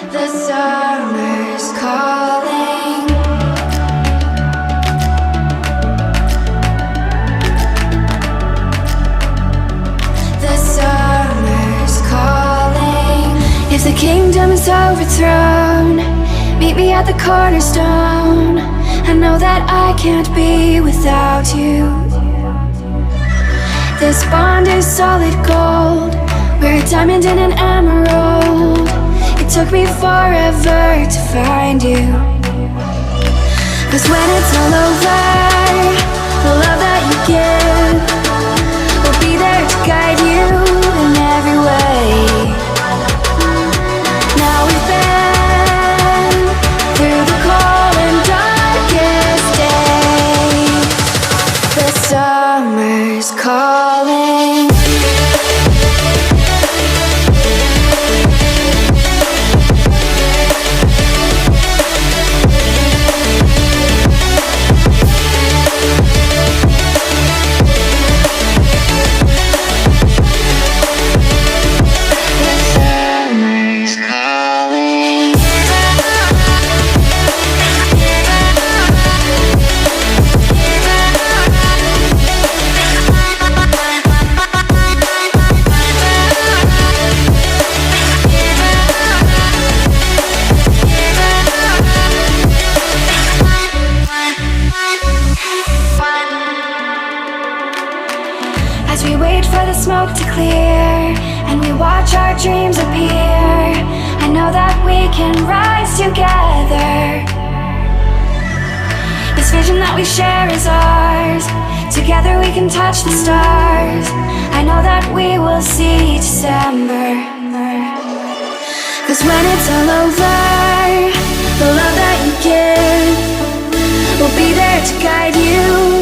The summer's calling. The summer's calling. If the kingdom is overthrown, meet me at the cornerstone. I know that I can't be without you. This bond is solid gold. We're a diamond and an emerald. It took me forever to find you. 'Cause when it's all over, the love that you give will be there to guide you in every way. Now we've been through the cold and darkest days. The summer's calling. As we wait for the smoke to clear and we watch our dreams appear, I know that we can rise together. This vision that we share is ours. Together we can touch the stars. I know that we will see December. 'Cause when it's all over, the love that you give will be there to guide you